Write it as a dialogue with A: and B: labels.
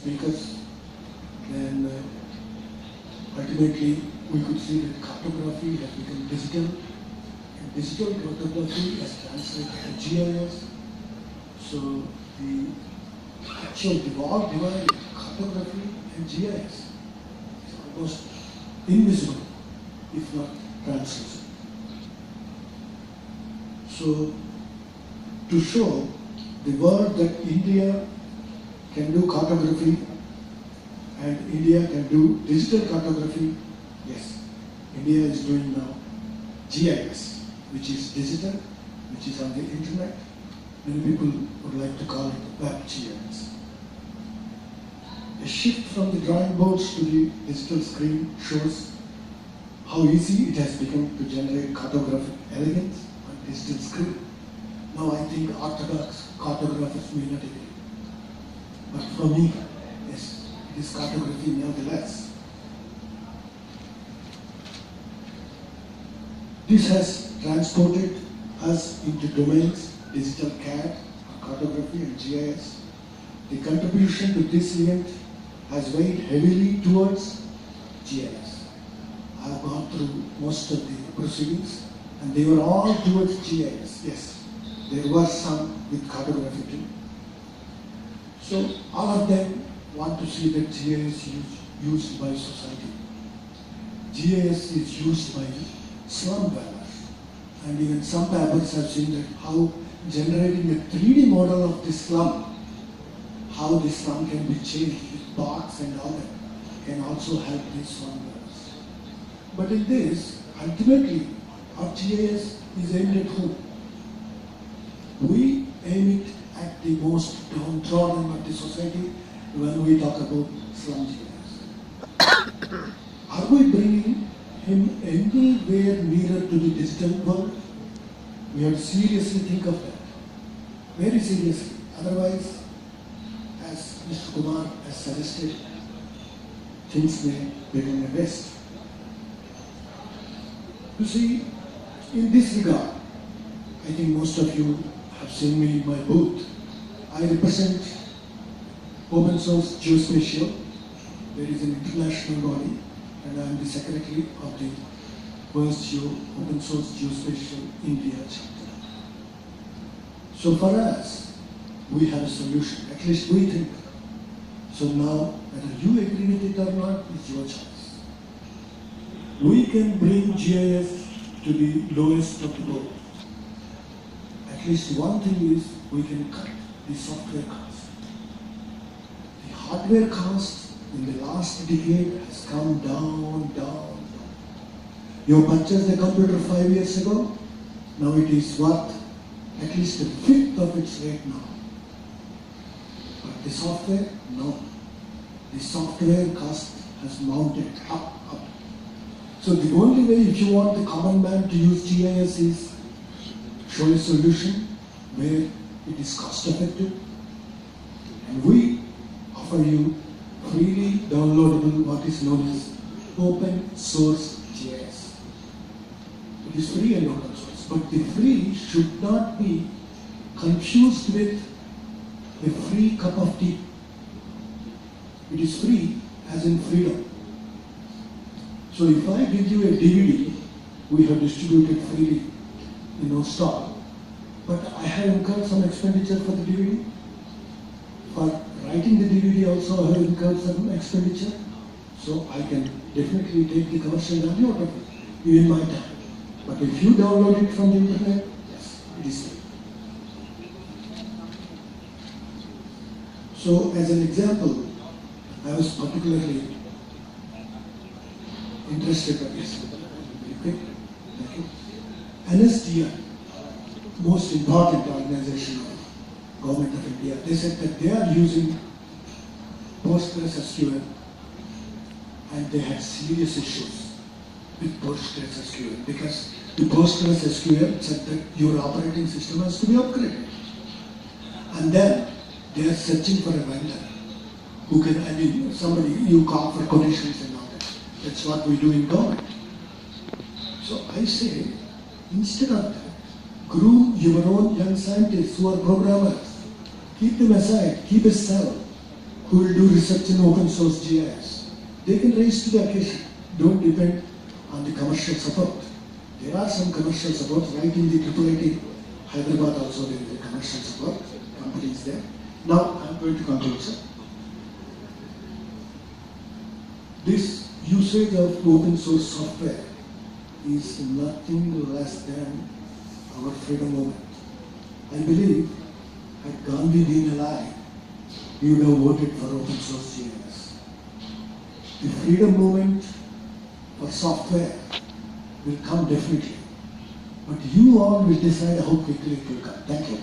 A: speakers, then ultimately we could see that cartography has become digital, and digital cartography has translated to GIS. So the actual divide in cartography and GIS is almost invisible, if not translucent. So to show the world that India can do cartography and India can do digital cartography, yes, India is doing now GIS, which is digital, which is on the internet. Many people would like to call it web GIS. A shift from the drawing boards to the digital screen shows how easy it has become to generate cartographic elegance on digital screen. Now I think orthodox cartographers may not agree. But for me, yes, it is cartography nevertheless. This has transported us into domains, digital CAD, cartography and GIS. The contribution to this event has weighed heavily towards GIS. I have gone through most of the proceedings and they were all towards GIS, yes. There were some with cartography too. So all of them want to see that GIS is used by society. GIS is used by slum dwellers. And even some papers have seen that how generating a 3D model of the slum, how the slum can be changed with parks and all that, can also help these slum dwellers. But in this, ultimately, our GIS is aimed at whom? We aim it at the most downtrodden of the society when we talk about slum GIS. Are we bringing him anywhere nearer to the digital world? We have to seriously think of that. Very seriously. Otherwise, as Mr. Kumar has suggested, things may become a waste. You see, in this regard, I think most of you have seen me in my booth. I represent Open Source Geospatial. There is an international body, and I am the secretary of the Open Source Geospatial India chapter. So for us, we have a solution, at least we think. So now, whether you agree with it or not, it's your choice. We can bring GIS to the lowest of the board. At least one thing is, we can cut the software cost. The hardware cost in the last decade has come down. You purchased a computer 5 years ago, now it is worth at least a fifth of its rate now. But the software, no. The software cost has mounted up. So the only way, if you want the common man to use GIS, is show a solution where it is cost effective, and we offer you freely downloadable what is known as Open Source GIS. It is free and open source, but the free should not be confused with a free cup of tea. It is free as in freedom. So if I give you a DVD, we have distributed freely in our stall, but I have incurred some expenditure for the DVD. For writing the DVD also I have incurred some expenditure, so I can definitely take the commercial value out of it, even my time. But if you download it from the internet, yes, it is free. So as an example, I was particularly interested in this. Very quick. Thank you. NSDI, most important organization of Government of India, they said that they are using PostgreSQL and they had serious issues with PostgreSQL because the PostgreSQL said that your operating system has to be upgraded. And then they are searching for a vendor who can, somebody you call for quotations and all that. That's what we do in government. So I say, instead of that, groom your own young scientists who are programmers. Keep them aside, keep a cell who will do research in open source GIS. They can rise to the occasion. Don't depend on the commercial support. There are some commercial supports, right in the IIIT Hyderabad also there is a commercial support, companies there. Now I am going to conclude, sir. This usage of open source software is nothing less than our freedom movement. I believe had Gandhi been alive, he would have voted for open source GIS. The freedom movement for software will come definitely, but you all will decide how quickly it will come. Thank you.